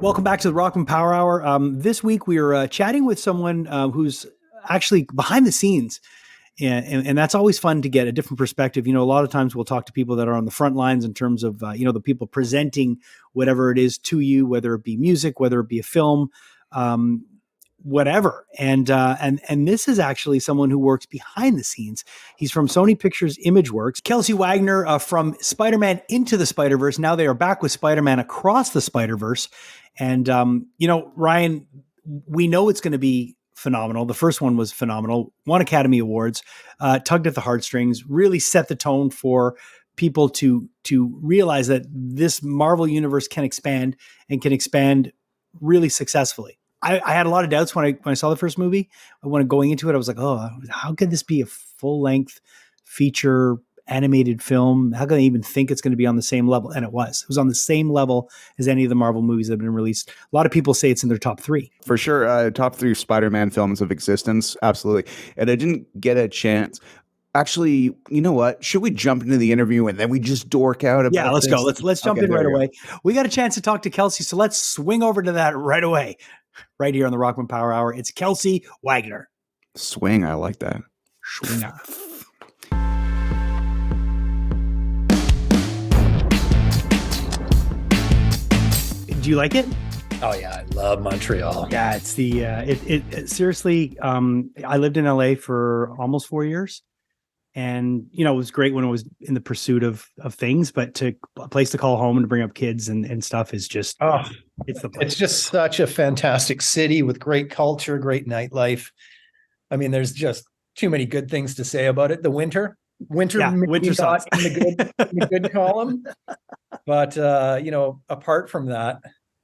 Welcome back to the Rockman Power Hour. This week we are chatting with someone who's actually behind the scenes, and that's always fun to get a different perspective. You know, a lot of times we'll talk to people that are on the front lines in terms of the people presenting whatever it is to you, whether it be music, whether it be a film, whatever. And this is actually someone who works behind the scenes. He's from Sony Pictures Imageworks. Kelsey Wagner from Spider-Man Into the Spider-Verse. Now they are back with Spider-Man Across the Spider-Verse. And, Ryan, we know it's going to be phenomenal. The first one was phenomenal, won Academy Awards, tugged at the heartstrings, really set the tone for people to realize that this Marvel universe can expand and can expand really successfully. I had a lot of doubts when I saw the first movie. When going into it, I was like, oh, how could this be a full-length feature animated film? How can they even think it's going to be on the same level? And it was. It was on the same level as any of the Marvel movies that have been released. A lot of people say it's in their top three. For sure. Top three Spider-Man films of existence. Absolutely. And I didn't get a chance. Actually, you know what? Should we jump into the interview and then we just dork out about Yeah, let's this? go. Let's jump in right away. We got a chance to talk to Kelsey, so let's swing over to that right away. Right here on the Rockman Power Hour. It's Kelsey Wagner. Swing. I like that. Swinger. Do you like it? Oh yeah, I love Montreal. Yeah, it's the it seriously. I lived in LA for almost 4 years, and it was great when it was in the pursuit of things. But to a place to call home and to bring up kids and stuff is just it's the place. It's just such a fantastic city with great culture, great nightlife. I mean, there's just too many good things to say about it. The winter winter not in the good column, but apart from that.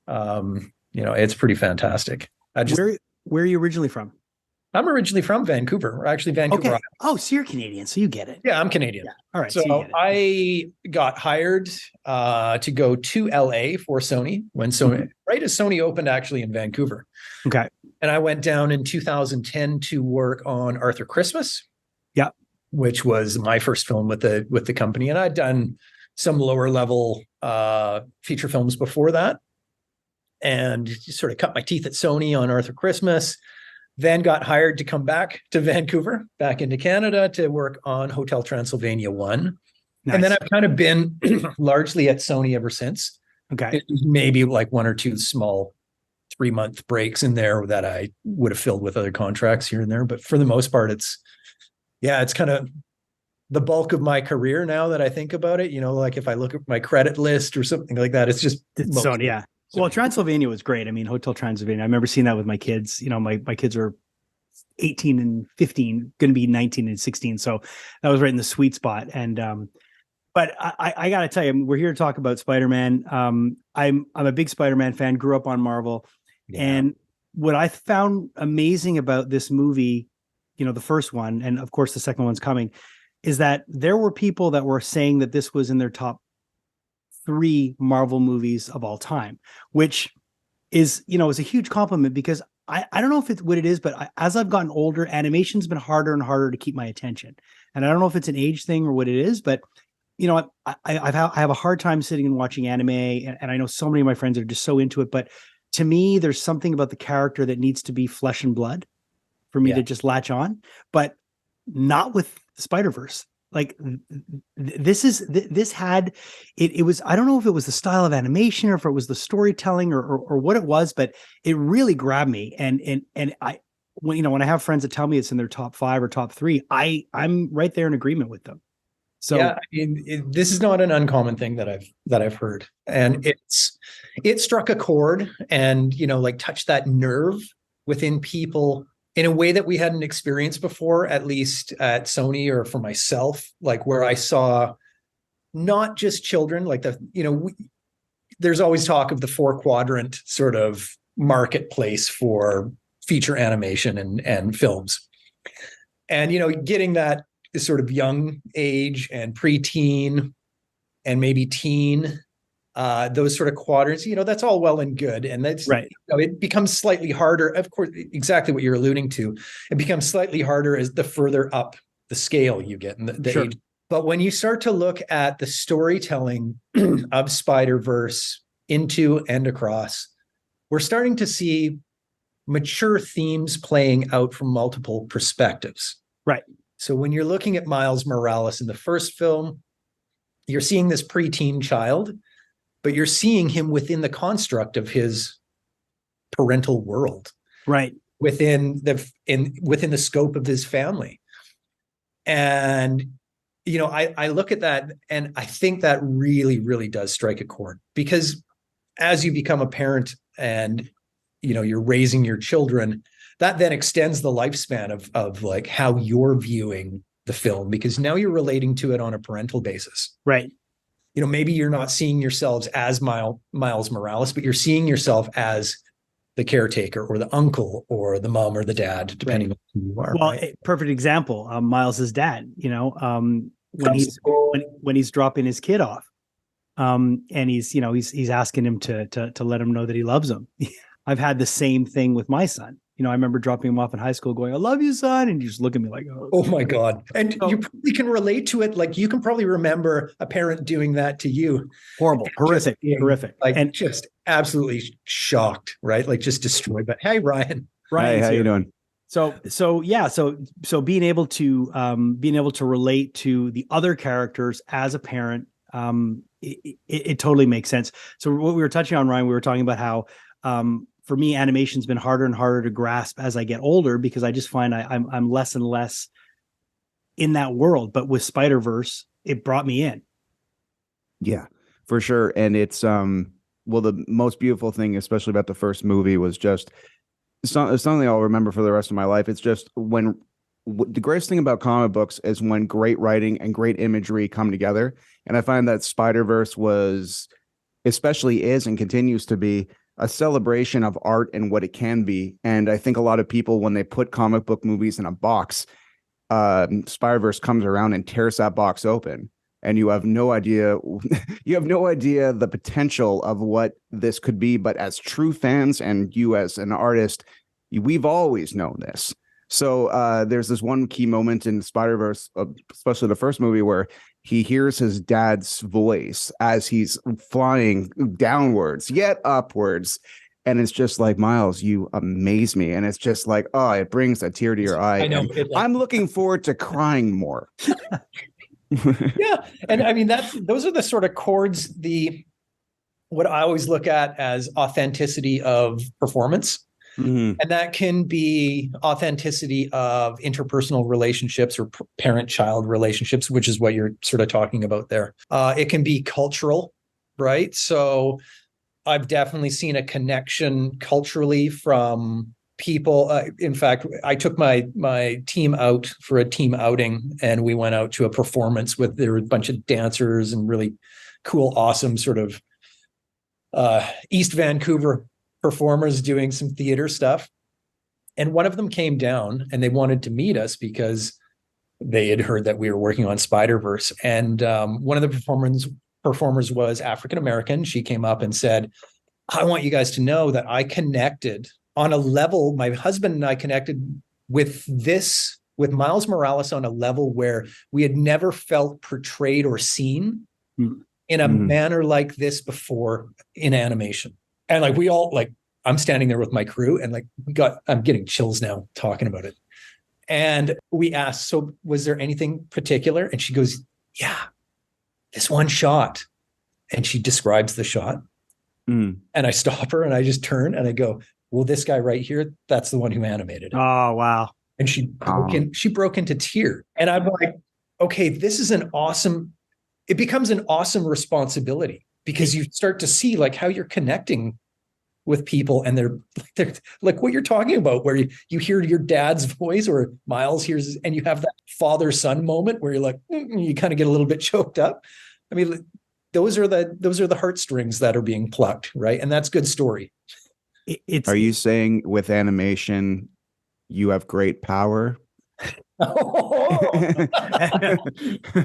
It's pretty fantastic. Where are you originally from? I'm originally from Vancouver. We're actually Vancouver. Okay. Oh, so you're Canadian, so you get it. Yeah, I'm Canadian. Yeah. All right. So I got hired to go to LA for Sony when Sony, right as Sony opened actually in Vancouver. Okay. And I went down in 2010 to work on Arthur Christmas. Yeah. Which was my first film with the company. And I'd done some lower level feature films before that. And sort of cut my teeth at Sony on Arthur Christmas, then got hired to come back to Vancouver, back into Canada to work on Hotel Transylvania 1. Nice. And then I've kind of been largely at Sony ever since. Okay. Maybe like one or two small 3-month breaks in there that I would have filled with other contracts here and there. But for the most part, it's kind of the bulk of my career now that I think about it. Like if I look at my credit list or something like that, it's Sony, yeah. Well, Transylvania was great. I mean, Hotel Transylvania, I remember seeing that with my kids. My kids are 18 and 15, going to be 19 and 16. So that was right in the sweet spot. And, but I got to tell you, we're here to talk about Spider-Man. I'm a big Spider-Man fan, grew up on Marvel. Yeah. And what I found amazing about this movie, the first one, and of course the second one's coming, is that there were people that were saying that this was in their top 3 Marvel movies of all time, which is a huge compliment because I don't know if it's what it is, but as I've gotten older, animation's been harder and harder to keep my attention. And I don't know if it's an age thing or what it is, but I have a hard time sitting and watching anime. And I know so many of my friends are just so into it, but to me, there's something about the character that needs to be flesh and blood for me to just latch on, but not with Spider-Verse. Like this had it was, I don't know if it was the style of animation or if it was the storytelling or what it was, but it really grabbed me. And when I have friends that tell me it's in their top 5 or top 3, I'm right there in agreement with them. So yeah, this is not an uncommon thing that I've heard, and it struck a chord and touched that nerve within people in a way that we hadn't experienced before, at least at Sony or for myself, like where I saw not just children, like there's always talk of the 4-quadrant sort of marketplace for feature animation and films. And, getting that sort of young age and preteen and maybe teen, those sort of quadrants, that's all well and good. And that's right. It becomes slightly harder. Of course, exactly what you're alluding to. It becomes slightly harder as the further up the scale you get in the sure. age. But when you start to look at the storytelling of Spider-Verse Into and Across, we're starting to see mature themes playing out from multiple perspectives. Right. So when you're looking at Miles Morales in the first film, you're seeing this preteen child, but you're seeing him within the construct of his parental world. Right. Within the scope of his family. And I look at that and I think that really, really does strike a chord, because as you become a parent and you're raising your children, that then extends the lifespan of like how you're viewing the film, because now you're relating to it on a parental basis. Right. Maybe you're not seeing yourselves as Miles Morales, but you're seeing yourself as the caretaker or the uncle or the mom or the dad, depending on who you are. Well, right? perfect example. Miles's dad, when he's dropping his kid off, and he's asking him to let him know that he loves him. I've had the same thing with my son. I remember dropping him off in high school going, "I love you, son." And you just look at me like, oh my God. And you probably can relate to it. Like, you can probably remember a parent doing that to you. Horrible, horrific. Like, and just absolutely shocked, right? Like, just destroyed. But hey, Ryan. Hey, how you doing? So being able to relate to the other characters as a parent, it totally makes sense. So what we were touching on, Ryan, we were talking about how, for me, animation's been harder and harder to grasp as I get older, because I just find I'm less and less in that world. But with Spider-Verse, it brought me in. Yeah, for sure. And it's the most beautiful thing, especially about the first movie, was just it's something I'll remember for the rest of my life. It's just the greatest thing about comic books is when great writing and great imagery come together. And I find that Spider-Verse especially is and continues to be a celebration of art and what it can be. And I think a lot of people, when they put comic book movies in a box, Spider-Verse comes around and tears that box open. And you have no idea the potential of what this could be. But as true fans and you as an artist, we've always known this. So there's this one key moment in Spider-Verse, especially the first movie, where he hears his dad's voice as he's flying downwards, yet upwards. And it's just like, Miles, you amaze me. And it's just like, oh, it brings a tear to your eye. I know. I'm looking forward to crying more. Yeah. And I mean, those are the sort of chords, what I always look at as authenticity of performance. Mm-hmm. And that can be authenticity of interpersonal relationships or parent-child relationships, which is what you're sort of talking about there. It can be cultural, right? So I've definitely seen a connection culturally from people. In fact, I took my team out for a team outing, and we went out to a performance there were a bunch of dancers and really cool, awesome sort of East Vancouver performers doing some theater stuff. And one of them came down and they wanted to meet us because they had heard that we were working on Spider-Verse. And one of the performers was African-American. She came up and said, "I want you guys to know that I connected on a level, my husband and I connected with Miles Morales on a level where we had never felt portrayed or seen in a manner like this before in animation." And like, we all, like, I'm standing there with my crew and like, I'm getting chills now talking about it. And we asked, "So was there anything particular?" And she goes, "Yeah, this one shot." And she describes the shot. And I stop her and I just turn and I go, "Well, this guy right here, that's the one who animated it." Oh, wow. And she broke into tears. And I'm like, okay, it becomes an awesome responsibility, because you start to see like how you're connecting with people, and they're like what you're talking about, where you hear your dad's voice or Miles hears, and you have that father-son moment where you're like, you kind of get a little bit choked up. I mean, those are the heartstrings that are being plucked, right? And that's good story. Are you saying with animation, you have great power?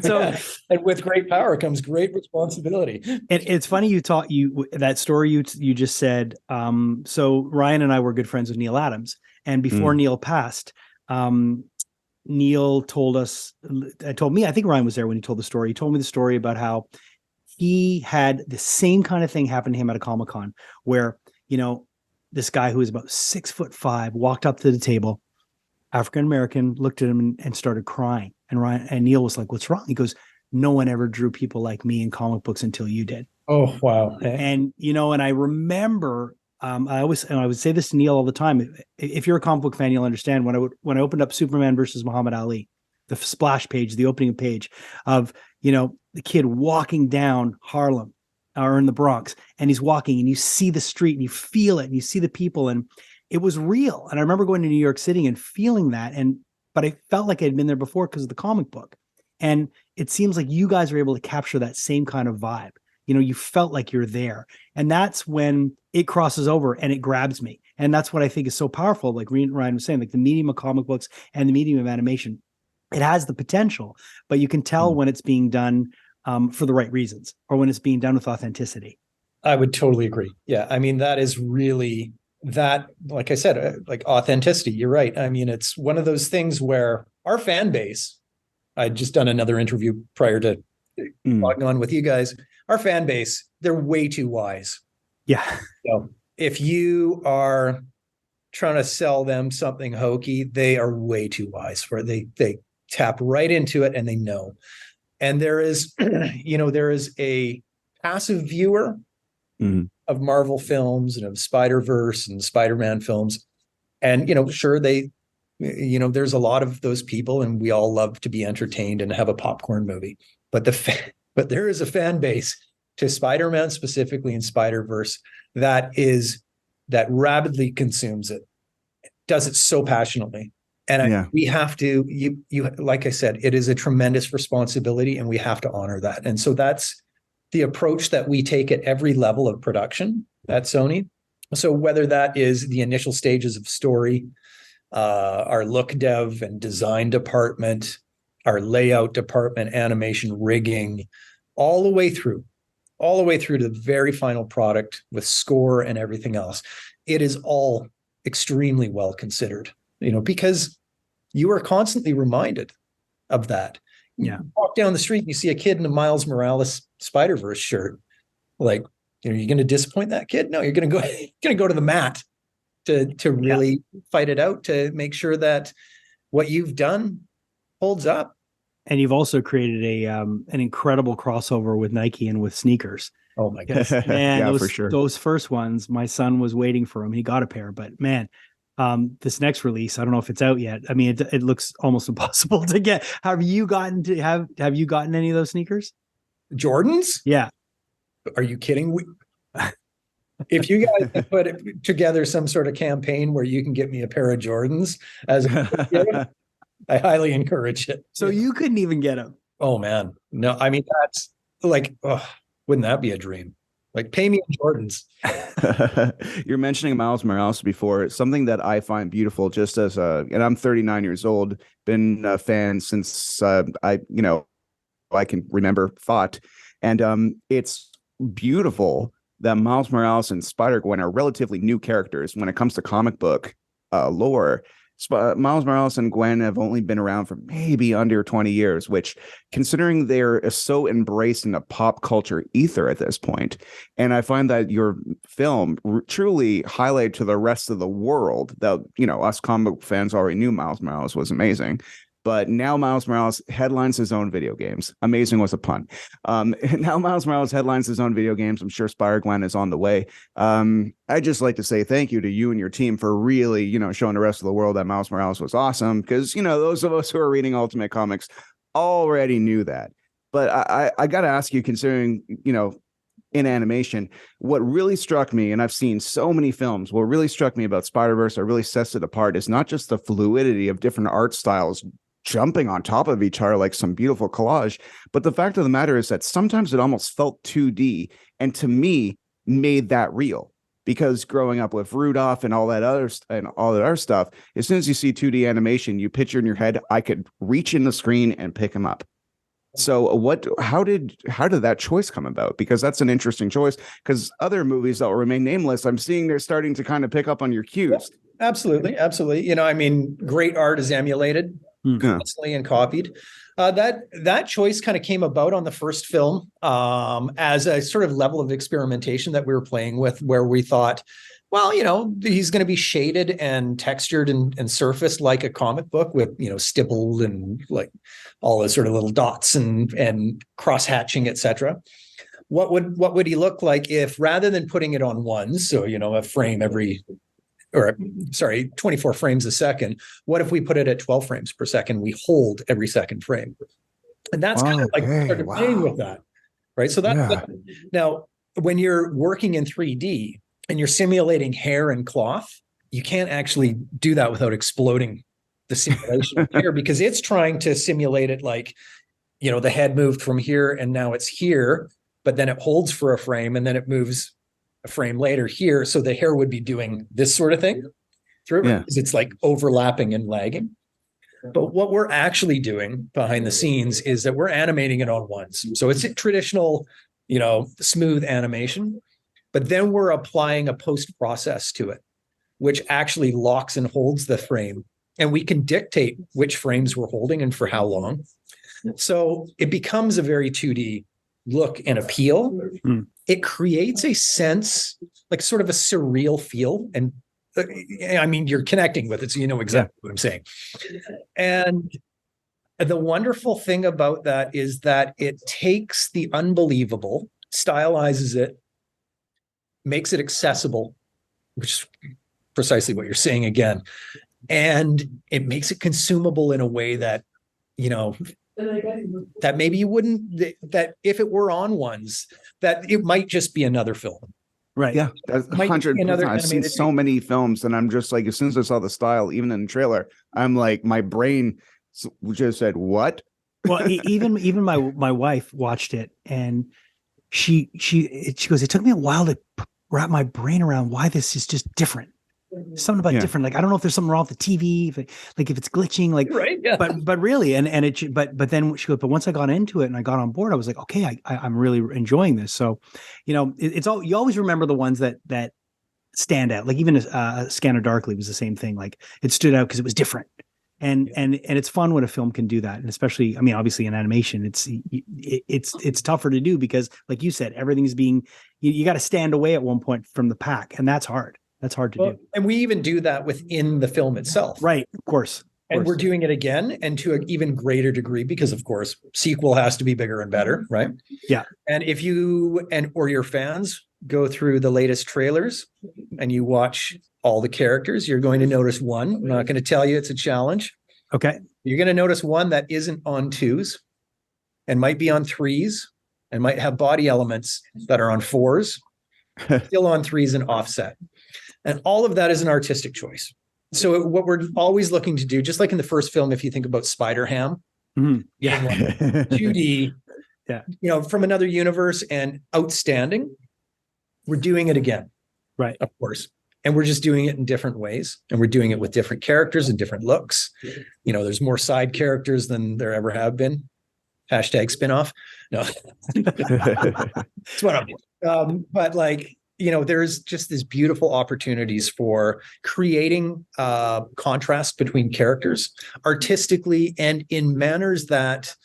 So, and with great power comes great responsibility. It's funny that story you just said. So Ryan and I were good friends with Neil Adams, and before Neil passed, Neil told me, I think Ryan was there when he told the story. He told me the story about how he had the same kind of thing happen to him at a Comic-Con, where this guy who was about 6'5" walked up to the table, African American, looked at him and started crying. And Neil was like, "What's wrong?" He goes, "No one ever drew people like me in comic books until you did." Oh, wow. Okay. And and I remember, I would say this to Neil all the time. If you're a comic book fan, you'll understand when I opened up Superman versus Muhammad Ali, the splash page, the opening page of the kid walking down Harlem or in the Bronx, and he's walking, and you see the street, and you feel it, and you see the people, and it was real. And I remember going to New York City and feeling that, but I felt like I had been there before because of the comic book. And it seems like you guys are able to capture that same kind of vibe. You felt like you're there. And that's when it crosses over and it grabs me. And that's what I think is so powerful. Like Ryan was saying, like the medium of comic books and the medium of animation, it has the potential, but you can tell when it's being done for the right reasons, or when it's being done with authenticity. I would totally agree. Yeah. I mean, that is really that, like I said, like authenticity. You're right. I mean, it's one of those things where our fan base, I'd just done another interview prior to logging on with you guys. Our fan base, they're way too wise. Yeah. So if you are trying to sell them something hokey, they are way too wise for it. They tap right into it and they know. And there is, there is a passive viewer of Marvel films and of Spider-Verse and Spider-Man films. And, sure, there's a lot of those people, and we all love to be entertained and have a popcorn movie. But there is a fan base to Spider-Man specifically in Spider-Verse that rabidly consumes it, does it so passionately. And we have to, you like I said, it is a tremendous responsibility, and we have to honor that. And so that's the approach that we take at every level of production at Sony. So whether that is the initial stages of story, our look dev and design department, our layout department, animation, rigging, all the way through to the very final product with score and everything else, it is all extremely well considered, because you are constantly reminded of that. Yeah. You walk down the street and you see a kid in a Miles Morales Spider-Verse shirt. Like, you're going to disappoint that kid? No, you're going to go to the mat to really fight it out, to make sure that what you've done holds up. And you've also created an incredible crossover with Nike and with sneakers. Oh my goodness. Man, for sure. Those first ones, my son was waiting for them. He got a pair, but man, this next release, I don't know if it's out yet. I mean, it looks almost impossible to get. Have you gotten any of those sneakers? Jordans? Yeah. Are you kidding? If you guys can put together some sort of campaign where you can get me a pair of Jordans I highly encourage it. So you couldn't even get them. Oh man. No, I mean, that's like, wouldn't that be a dream? Like, pay me in Jordans. You're mentioning Miles Morales before. Something that I find beautiful, just as and I'm 39 years old, been a fan since I can remember thought. And it's beautiful that Miles Morales and Spider-Gwen are relatively new characters when it comes to comic book lore. Miles Morales and Gwen have only been around for maybe under 20 years, which, considering they're so embraced in the pop culture ether at this point. And I find that your film truly highlighted to the rest of the world that, us comic book fans already knew Miles Morales was amazing. But now Miles Morales headlines his own video games. Amazing was a pun. Now Miles Morales headlines his own video games. I'm sure Spider-Gwen is on the way. I'd just like to say thank you to you and your team for really, showing the rest of the world that Miles Morales was awesome. Because, those of us who are reading Ultimate Comics already knew that. But I got to ask you, considering, in animation, what really struck me, and I've seen so many films, what really struck me about Spider-Verse, or really sets it apart, is not just the fluidity of different art styles jumping on top of each other like some beautiful collage, but the fact of the matter is that sometimes it almost felt 2D, and to me made that real, because growing up with Rudolph and all that other stuff, as soon as you see 2D animation, you picture in your head, I could reach in the screen and pick him up. So how did that choice come about? Because that's an interesting choice, because other movies that will remain nameless, I'm seeing they're starting to kind of pick up on your cues. Absolutely. Great art is emulated constantly and copied. That choice kind of came about on the first film as a sort of level of experimentation that we were playing with, where we thought, Well, he's going to be shaded and textured and surfaced like a comic book with, stippled and like all the sort of little dots and cross hatching, etc. What would he look like if, rather than putting it on ones, so a frame 24 frames a second, what if we put it at 12 frames per second? We hold every second frame. And that's kind of like started playing with that, right? So now when you're working in 3D and you're simulating hair and cloth, you can't actually do that without exploding the simulation of hair, because it's trying to simulate it like, the head moved from here and now it's here, but then it holds for a frame and then it moves a frame later here. So the hair would be doing this sort of thing through it, because it's like overlapping and lagging. But what we're actually doing behind the scenes is that we're animating it on ones. So it's a traditional, smooth animation, but then we're applying a post process to it, which actually locks and holds the frame. And we can dictate which frames we're holding and for how long. So it becomes a very 2D look and appeal. It creates a sense, like sort of a surreal feel. And I mean, you're connecting with it, so you know exactly what I'm saying. And the wonderful thing about that is that it takes the unbelievable, stylizes it, makes it accessible, which is precisely what you're saying again. And it makes it consumable in a way that, that maybe you wouldn't, that if it were on ones, that it might just be another film. Right. Yeah. That's 100%. I've seen so many films, and I'm just like, as soon as I saw the style, even in the trailer, I'm like, my brain just said, what? Well, even my wife watched it, and she goes, it took me a while to wrap my brain around why this is just different. Something about different, like I don't know if there's something wrong with the TV, if it's glitching, like right, yeah. But really, and it, but then she goes, but once I got into it and I got on board, I was like, okay, I'm really enjoying this. So, it's all, you always remember the ones that stand out. Like even Scanner Darkly was the same thing. Like it stood out because it was different, and it's fun when a film can do that, and especially, I mean, obviously in animation, it's tougher to do because, like you said, everything's being you got to stand away at one point from the pack, and that's hard. That's hard to do. And we even do that within the film itself. Right. Of course. And we're doing it again, and to an even greater degree, because of course, sequel has to be bigger and better. Right. Yeah. And if you or your fans go through the latest trailers and you watch all the characters, you're going to notice one. I'm not going to tell you it's a challenge. Okay. You're going to notice one that isn't on 2s and might be on 3s and might have body elements that are on 4s, still on 3s and offset. And all of that is an artistic choice. So what we're always looking to do, just like in the first film, if you think about Spider-Ham, 2D, from another universe and outstanding, we're doing it again. Right. Of course. And we're just doing it in different ways. And we're doing it with different characters and different looks. There's more side characters than there ever have been. Hashtag spinoff. No. That's what I'm but like, there's just these beautiful opportunities for creating contrast between characters artistically and in manners that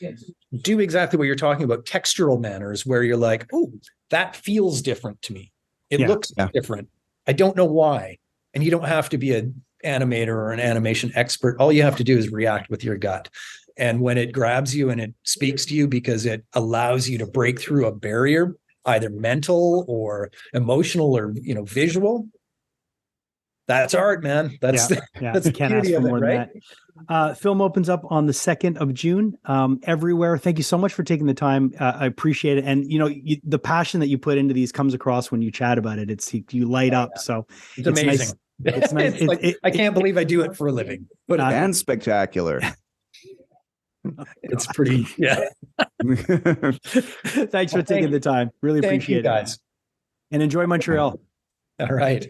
do exactly what you're talking about, textural manners, where you're like, oh, that feels different to me. It looks different. I don't know why. And you don't have to be an animator or an animation expert. All you have to do is react with your gut. And when it grabs you and it speaks to you because it allows you to break through a barrier, either mental or emotional or visual, that's art, man. That's that's the beauty of it, right? Film opens up on the 2nd of June everywhere. Thank you so much for taking the time. I appreciate it. And the passion that you put into these comes across when you chat about it. You light up. So it's amazing. Nice. It's nice. I can't believe I do it for a living. But and spectacular. It's pretty, Thanks for taking the time. Really appreciate it, guys. And enjoy Montreal. All right.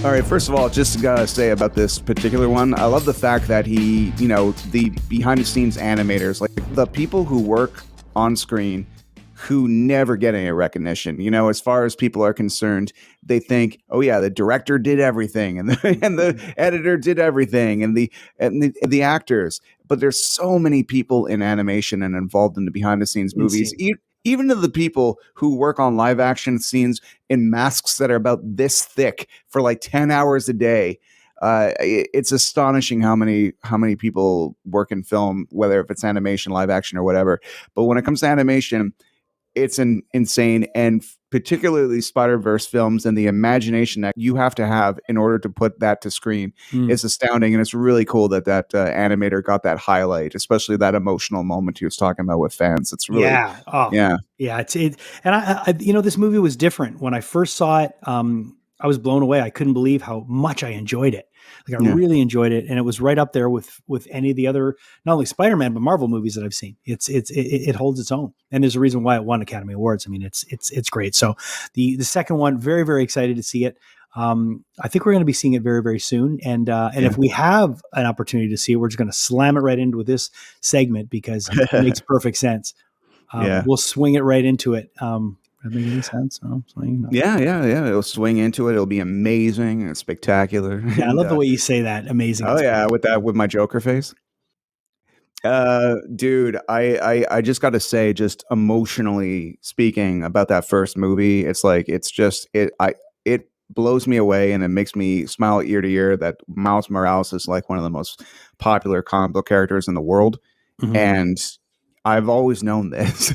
All right. First of all, just gotta say about this particular one, I love the fact that he, the behind the scenes animators, like the people who work on screen, who never get any recognition. As far as people are concerned, they think, oh yeah, the director did everything, and the editor did everything, and the actors. But there's so many people in animation and involved in the behind the scenes movies. even to the people who work on live action scenes in masks that are about this thick for like 10 hours a day. It's astonishing how many people work in film, whether if it's animation, live action, or whatever. But when it comes to animation, it's insane, and particularly Spider-Verse films and the imagination that you have to have in order to put that to screen is astounding. And it's really cool that animator got that highlight, especially that emotional moment he was talking about with fans. It's really, yeah. And I this movie was different when I first saw it. I was blown away. I couldn't believe how much I enjoyed it. Like I really enjoyed it, and it was right up there with any of the other, not only Spider-Man but Marvel movies that I've seen. It holds its own, and there's a reason why it won Academy Awards. I mean, it's great. So the second one, very very excited to see it. I think we're going to be seeing it very very soon, and if we have an opportunity to see it, we're just going to slam it right into this segment because it makes perfect sense. We'll swing it right into it. Does that make any sense? Yeah. It'll swing into it. It'll be amazing and spectacular. Yeah, I love the way you say that. Amazing. Oh yeah, with my Joker face. Dude, I just got to say, just emotionally speaking about that first movie, it's like it blows me away, and it makes me smile ear to ear that Miles Morales is like one of the most popular comic book characters in the world, and I've always known this,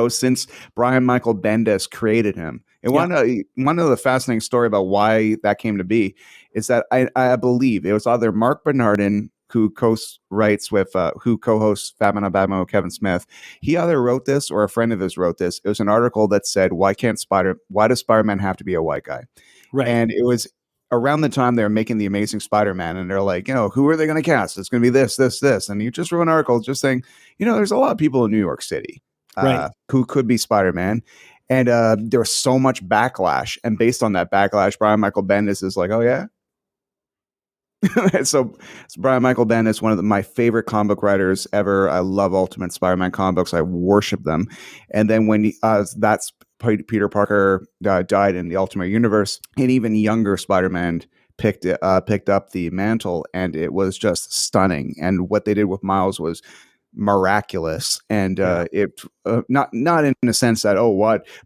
since Brian Michael Bendis created him. And one of the fascinating story about why that came to be is that I believe it was either Mark Bernardin, who co-writes with, who co-hosts Batman on Batman with Kevin Smith. He either wrote this or a friend of his wrote this. It was an article that said, why does Spider-Man have to be a white guy? Right. And it was around the time they were making The Amazing Spider-Man, and they're like, who are they going to cast? It's going to be this. And you just wrote an article just saying, there's a lot of people in New York City who could be Spider-Man. And there was so much backlash. And based on that backlash, Brian Michael Bendis is like, oh, yeah? So Brian Michael Bendis, one of my favorite comic book writers ever. I love Ultimate Spider-Man comic books. I worship them. And then when that's Peter Parker died in the Ultimate Universe, an even younger Spider-Man picked up the mantle, and it was just stunning. And what they did with Miles was miraculous. And not in the sense that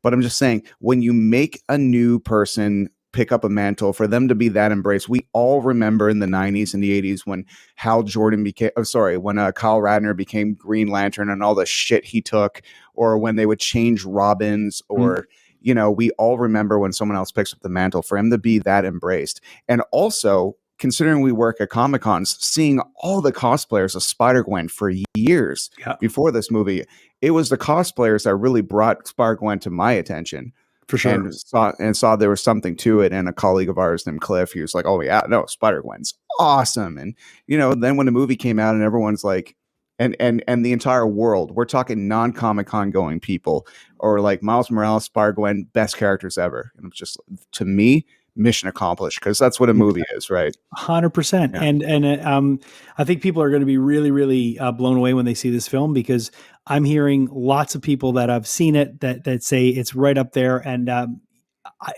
but I'm just saying, when you make a new person pick up a mantle, for them to be that embraced. We all remember in the 90s and the 80s when Kyle Radner became Green Lantern and all the shit he took, or when they would change Robins, or we all remember when someone else picks up the mantle, for him to be that embraced. And also, considering we work at Comic-Cons, seeing all the cosplayers of Spider-Gwen for years before this movie, it was the cosplayers that really brought Spider-Gwen to my attention. For sure. And saw there was something to it. And a colleague of ours named Cliff, he was like, oh yeah, no, Spider-Gwen's awesome. And, then when the movie came out and everyone's like, and the entire world, we're talking non-Comic-Con going people, or like Miles Morales, Spider-Gwen, best characters ever. And it's just, to me, mission accomplished, because that's what a movie is, right? 100%. And I think people are going to be really, really blown away when they see this film, because I'm hearing lots of people that have seen it that say it's right up there, and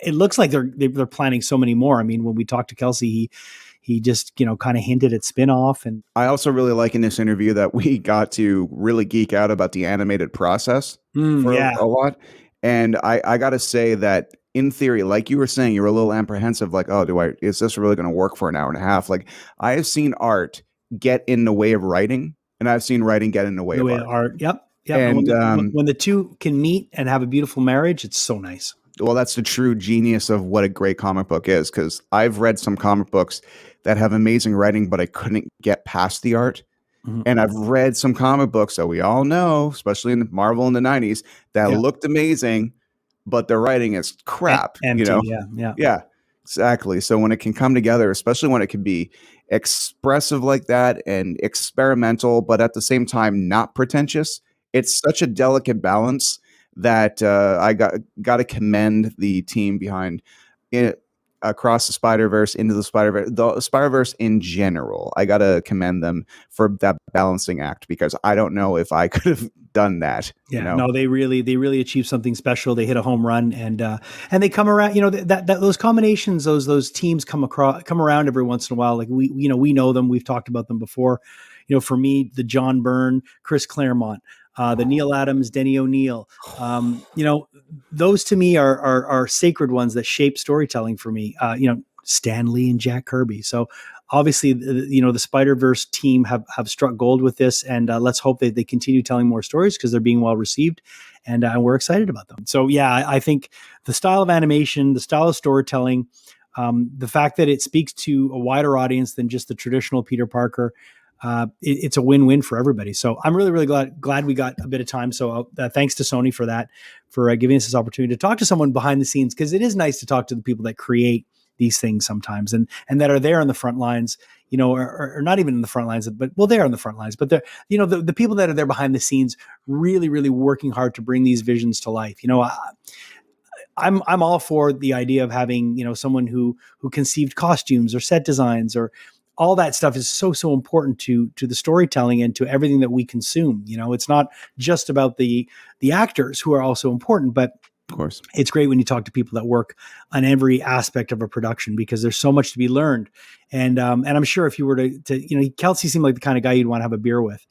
it looks like they're planning so many more. I mean, when we talked to Kelsey, he just kind of hinted at spin-off. And I also really like in this interview that we got to really geek out about the animated process for a lot. And I got to say that, in theory, like you were saying, you were a little apprehensive, like, is this really going to work for an hour and a half? Like, I have seen art get in the way of writing, and I've seen writing get in the way of art. Yep. And when the two can meet and have a beautiful marriage, it's so nice. Well, that's the true genius of what a great comic book is, because I've read some comic books that have amazing writing, but I couldn't get past the art. And I've read some comic books that we all know, especially in Marvel in the 90s, that looked amazing, but the writing is crap. Empty, Yeah, exactly. So when it can come together, especially when it can be expressive like that and experimental, but at the same time not pretentious, it's such a delicate balance that I got to commend the team behind it. Across the Spider-Verse, Into the Spider-Verse in general. I got to commend them for that balancing act, because I don't know if I could have done that. No, they really achieved something special. They hit a home run, and they come around, that those combinations, those teams come around every once in a while. Like we know them. We've talked about them before. For me, the John Byrne, Chris Claremont, the Neil Adams, Denny O'Neil. Those to me are sacred ones that shape storytelling for me. Stan Lee and Jack Kirby. So obviously, the Spider-Verse team have struck gold with this, and let's hope that they continue telling more stories because they're being well received, and we're excited about them. So yeah, I think the style of animation, the style of storytelling, the fact that it speaks to a wider audience than just the traditional Peter Parker, it's a win-win for everybody. So I'm really, really glad we got a bit of time. So thanks to Sony for that, for giving us this opportunity to talk to someone behind the scenes, because it is nice to talk to the people that create these things sometimes and that are there on the front lines, or not even in the front lines, but they are on the front lines, but they're, the people that are there behind the scenes really, really working hard to bring these visions to life. I'm all for the idea of having, someone who conceived costumes or set designs, or all that stuff is so important to the storytelling and to everything that we consume. It's not just about the actors, who are also important, but of course, it's great when you talk to people that work on every aspect of a production, because there's so much to be learned. And I'm sure if you were to Kelsey seemed like the kind of guy you'd want to have a beer with,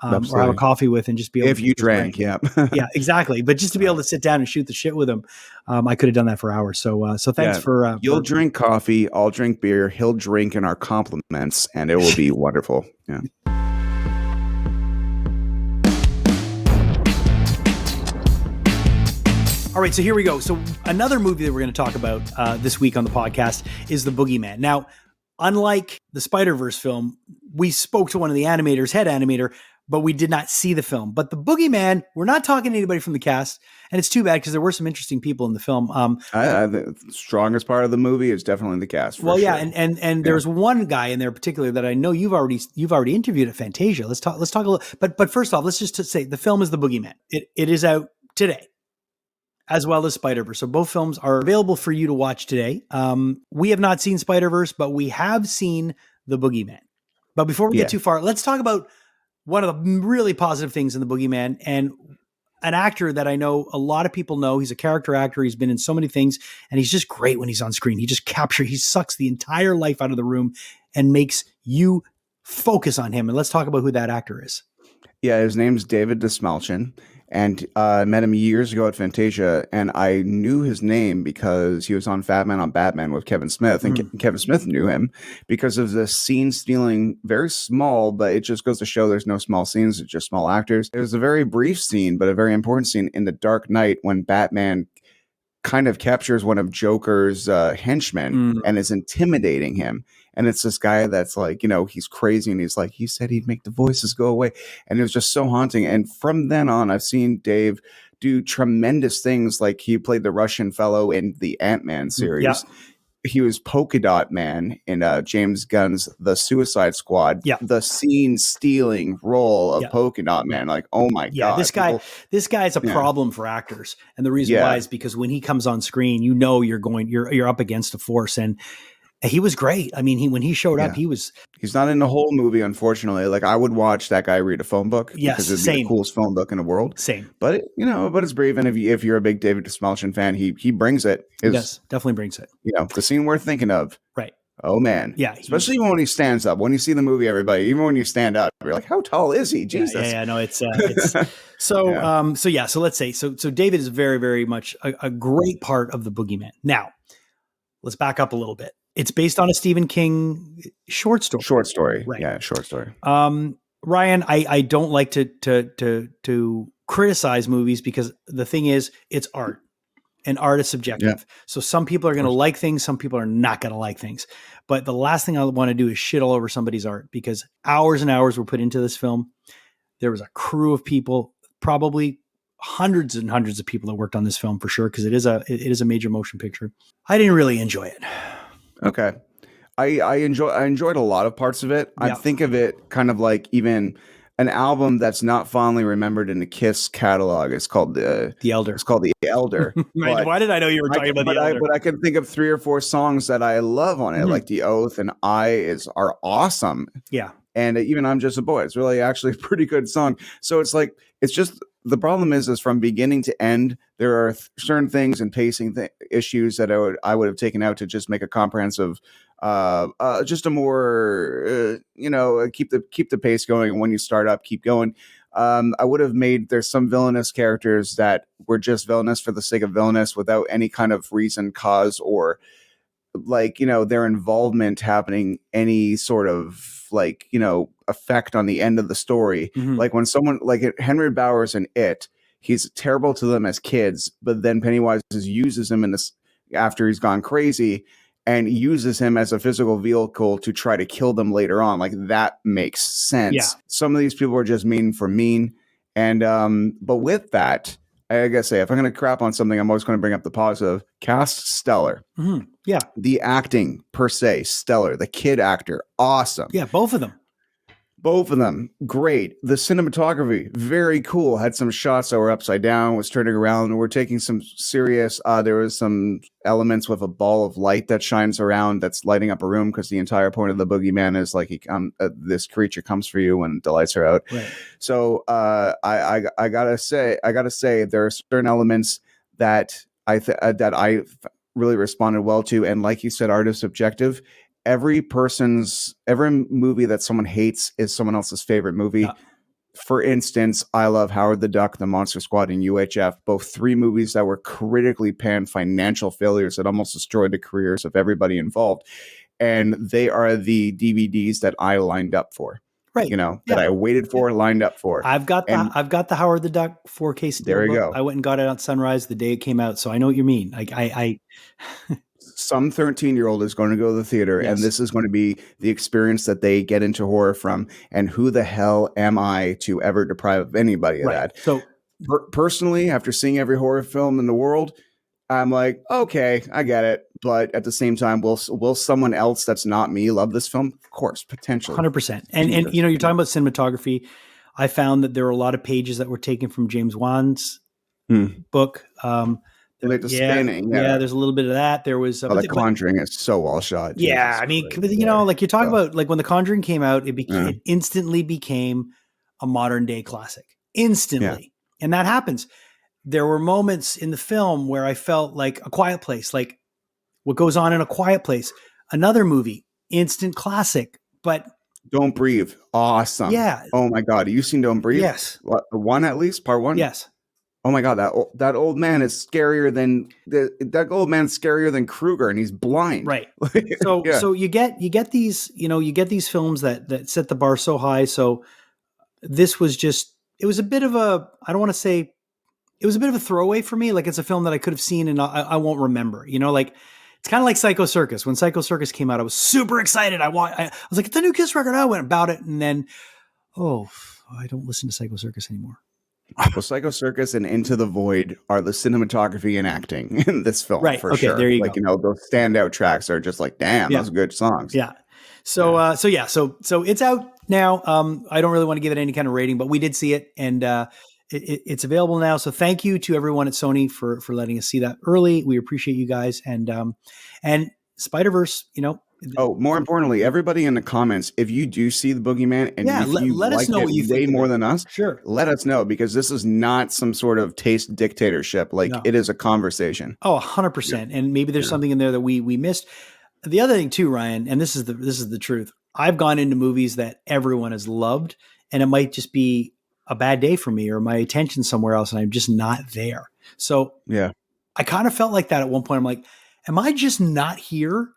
or have a coffee with, and just be able if you drank. Yeah. Yeah, exactly. But just to be able to sit down and shoot the shit with him, I could have done that for hours. So thanks for you'll drink coffee, I'll drink beer, he'll drink in our compliments, and it will be wonderful. Yeah. All right, so here we go. So another movie that we're going to talk about this week on the podcast is The Boogeyman. Now, unlike the Spider-Verse film, we spoke to one of the animators, head animator, but we did not see the film. But The Boogeyman, we're not talking to anybody from the cast, and it's too bad because there were some interesting people in the film. The strongest part of the movie is definitely the cast. Well, yeah, and there's one guy in there particular that I know you've already interviewed at Fantasia. Let's talk a little. But first off, let's just say the film is The Boogeyman. It is out today, as well as Spider-Verse. So both films are available for you to watch today. We have not seen Spider-Verse, but we have seen The Boogeyman. But before we get too far, let's talk about one of the really positive things in The Boogeyman, and an actor that I know a lot of people know. He's a character actor. He's been in so many things, and he's just great when he's on screen. He sucks the entire life out of the room and makes you focus on him. And let's talk about who that actor is. Yeah, his name's David Desmalchin. And I met him years ago at Fantasia, and I knew his name because he was on Fat Man on Batman with Kevin Smith, and Kevin Smith knew him because of the scene stealing, very small, but it just goes to show there's no small scenes, it's just small actors. There's a very brief scene, but a very important scene in The Dark Knight when Batman kind of captures one of Joker's henchmen and is intimidating him. And it's this guy that's like, he's crazy. And he's like, he said he'd make the voices go away. And it was just so haunting. And from then on, I've seen Dave do tremendous things. Like he played the Russian fellow in the Ant-Man series. Yeah. He was Polka Dot Man in James Gunn's The Suicide Squad. Yeah. The scene stealing role of Polka Dot Man. Like, oh my God. This guy is a problem for actors. And the reason why is because when he comes on screen, you're up against a force. And he was great. I mean, when he showed up, he's not in the whole movie, unfortunately. Like I would watch that guy read a phone book because it'd be the coolest phone book in the world. Same. But but it's brave. And if you're a big David Desmalchin fan, he brings it. Yes, definitely brings it. The scene we're thinking of. Right. Oh man. Yeah. Especially when he stands up. When you see the movie, everybody, even when you stand up, you're like, how tall is he? Jesus. Yeah, no, it's so let's say so David is very, very much a great part of The Boogeyman. Now, let's back up a little bit. It's based on a Stephen King short story. Short story. Right. Yeah, short story. Ryan, I don't like to criticize movies because the thing is, it's art. And art is subjective. Yeah. So some people are going to like things, some people are not going to like things. But the last thing I want to do is shit all over somebody's art, because hours and hours were put into this film. There was a crew of people, probably hundreds and hundreds of people that worked on this film for sure, because it is a major motion picture. I didn't really enjoy it. Okay. I enjoyed a lot of parts of it. I think of it kind of like even an album that's not fondly remembered in the Kiss catalog. It's called The Elder. It's called The Elder. Why did I know you were talking about The Elder? But I can think of 3 or 4 songs that I love on it, like The Oath and are awesome. Yeah. And even I'm Just a Boy. It's really actually a pretty good song. So it's like, it's just, the problem is from beginning to end, there are certain things and pacing issues that I would have taken out to just make a comprehensive, just a more, keep the pace going. And when you start up, keep going. I would have made there's some villainous characters that were just villainous for the sake of villainous without any kind of reason, cause, or like, their involvement happening any sort of like, effect on the end of the story. Mhm. Like when someone like Henry Bowers in It, he's terrible to them as kids, but then Pennywise uses him in this after he's gone crazy and uses him as a physical vehicle to try to kill them later on. Like that makes sense. Yeah. Some of these people are just mean for mean. And but with that, I gotta say, if I'm gonna crap on something, I'm always gonna bring up the positive. Cast stellar. Mhm. Yeah. The acting per se, stellar. The kid actor, awesome. Yeah. Both of them. Both of them, great. The cinematography, very cool. Had some shots that were upside down, was turning around. We're taking some serious. There was some elements with a ball of light that shines around that's lighting up a room because the entire point of the boogeyman is like this creature comes for you when the lights are out. Right. So I gotta say there are certain elements that I really responded well to, and like you said, art is subjective. Every movie that someone hates is someone else's favorite movie. Yeah. For instance, I love Howard the Duck, The Monster Squad, and UHF, both 3 movies that were critically panned financial failures that almost destroyed the careers of everybody involved. And they are the DVDs that I lined up for. Right. That I waited for, lined up for. I've got the Howard the Duck 4K steelbook. There you go. I went and got it on Sunrise the day it came out, so I know what you mean. Like I some 13-year-old is going to go to the theater, Yes. and this is going to be the experience that they get into horror from. And who the hell am I to ever deprive anybody of that? So personally, after seeing every horror film in the world, I'm like, okay, I get it. But at the same time, will someone else that's not me love this film? Of course, potentially. 100%. And you're talking about cinematography. I found that there were a lot of pages that were taken from James Wan's book. Like the spanning. Yeah, there's a little bit of that. There was The Conjuring is so well shot. Yeah, I mean, like you talk about, like when The Conjuring came out, it instantly became a modern day classic. Instantly. Yeah. And that happens. There were moments in the film where I felt like A Quiet Place, like what goes on in A Quiet Place, another movie, instant classic, but Don't Breathe, awesome. Yeah. Oh my God, you seen Don't Breathe? Yes. What, one at least, part 1? Yes. Oh my God, that old man is scarier than Krueger, and he's blind. Right. So you get these, you get these films that set the bar so high. So this was just, it was a bit of a, I don't want to say, it was a bit of a throwaway for me. Like it's a film that I could have seen and I won't remember. Like it's kind of like Psycho Circus. When Psycho Circus came out, I was super excited. I was like, it's the new Kiss record. I went about it, and then, I don't listen to Psycho Circus anymore. Well, Psycho Circus and Into the Void are the cinematography and acting in this film, right? For sure. There you go. Those standout tracks are just like, damn, those good songs. Yeah. So it's out now. I don't really want to give it any kind of rating, but we did see it, and it's available now. So thank you to everyone at Sony for letting us see that early. We appreciate you guys, and Spider-Verse, Oh, more importantly, everybody in the comments, if you do see the Boogeyman and let us know what you think way more than us, sure, let us know, because this is not some sort of taste dictatorship. Like it is a conversation. Oh, 100%. And maybe there's something in there that we missed. The other thing too, Ryan, and this is the truth. I've gone into movies that everyone has loved, and it might just be a bad day for me or my attention somewhere else, and I'm just not there. So I kind of felt like that at one point. I'm like, am I just not here?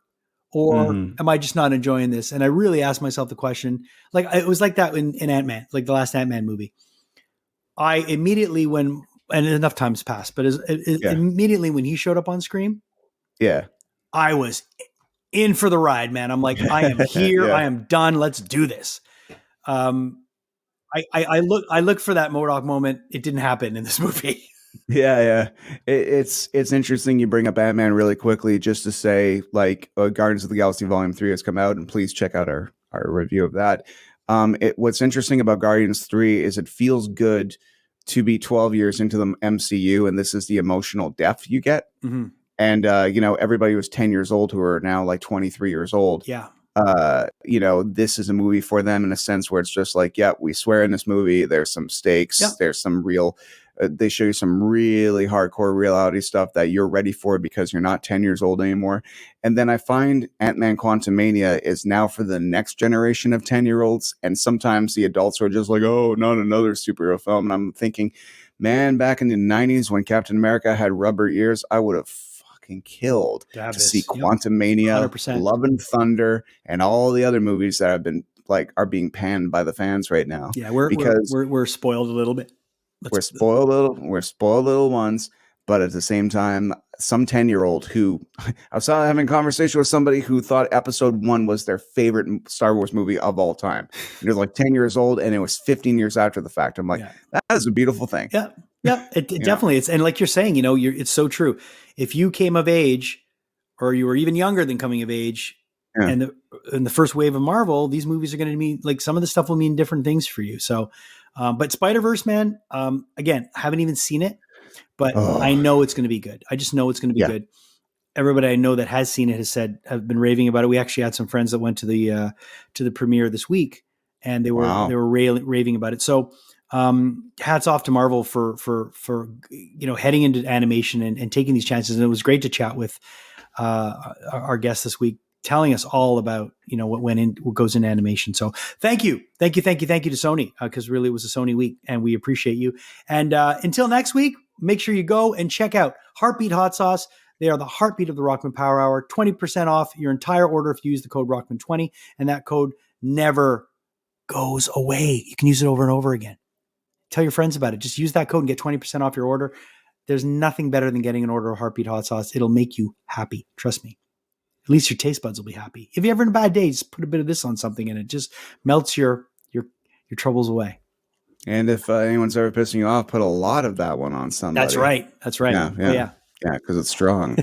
Or am I just not enjoying this? And I really asked myself the question, like it was like that in Ant-Man, like the last Ant-Man movie. I immediately and enough time's passed, but immediately when he showed up on screen, I was in for the ride, man. I'm like, I am here. I am done. Let's do this. I looked for that MODOK moment. It didn't happen in this movie. Yeah. It's interesting you bring up Ant-Man really quickly, just to say, like, Guardians of the Galaxy Volume 3 has come out, and please check out our review of that. What's interesting about Guardians 3 is it feels good to be 12 years into the MCU, and this is the emotional depth you get. Mm-hmm. And, everybody was 10 years old who are now like 23 years old. Yeah. This is a movie for them in a sense where it's just like, we swear in this movie, there's some stakes, there's some real they show you some really hardcore reality stuff that you're ready for because you're not 10 years old anymore. And then I find Ant-Man Quantumania is now for the next generation of 10-year-olds. And sometimes the adults are just like, oh, not another superhero film. And I'm thinking, man, back in the 90s when Captain America had rubber ears, I would have fucking killed to see Quantumania, 100%. Love and Thunder, and all the other movies that have been are being panned by the fans right now. Yeah, we're spoiled a little bit. We're spoiled little ones, but at the same time, some 10-year-old who I was having a conversation with somebody who thought episode 1 was their favorite Star Wars movie of all time. He was like 10 years old and it was 15 years after the fact. I'm like, that is a beautiful thing. Yeah. Yeah. It definitely is. And like you're saying, it's so true. If you came of age or you were even younger than coming of age and in the first wave of Marvel, these movies are going to mean like some of the stuff will mean different things for you. So, but Spider-Verse, man, again, I haven't even seen it, but I know it's going to be good. I just know it's going to be good. Everybody I know that has seen it have been raving about it. We actually had some friends that went to the premiere this week, and they were raving about it. So, hats off to Marvel for heading into animation and taking these chances. And it was great to chat with our guest this week, telling us all about what goes into animation. So thank you to Sony, because really it was a Sony week, and we appreciate you. And until next week, make sure you go and check out Heartbeat Hot Sauce. They are the heartbeat of the Rockman Power Hour. 20% off your entire order if you use the code Rockman20, and that code never goes away. You can use it over and over again. Tell your friends about it. Just use that code and get 20% off your order. There's nothing better than getting an order of Heartbeat Hot Sauce. It'll make you happy. Trust me. At least your taste buds will be happy. If you're ever in a bad day, just put a bit of this on something and it just melts your troubles away. And if anyone's ever pissing you off, put a lot of that one on somebody. That's right. Yeah, because it's strong.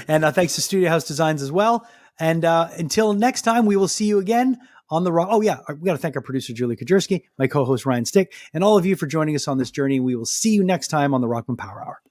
And thanks to Studio House Designs as well. And until next time, we will see you again on the Rock. Oh yeah, we got to thank our producer Julie Kajerski, my co-host Ryan Stick, and all of you for joining us on this journey. We will see you next time on the Rockman Power Hour.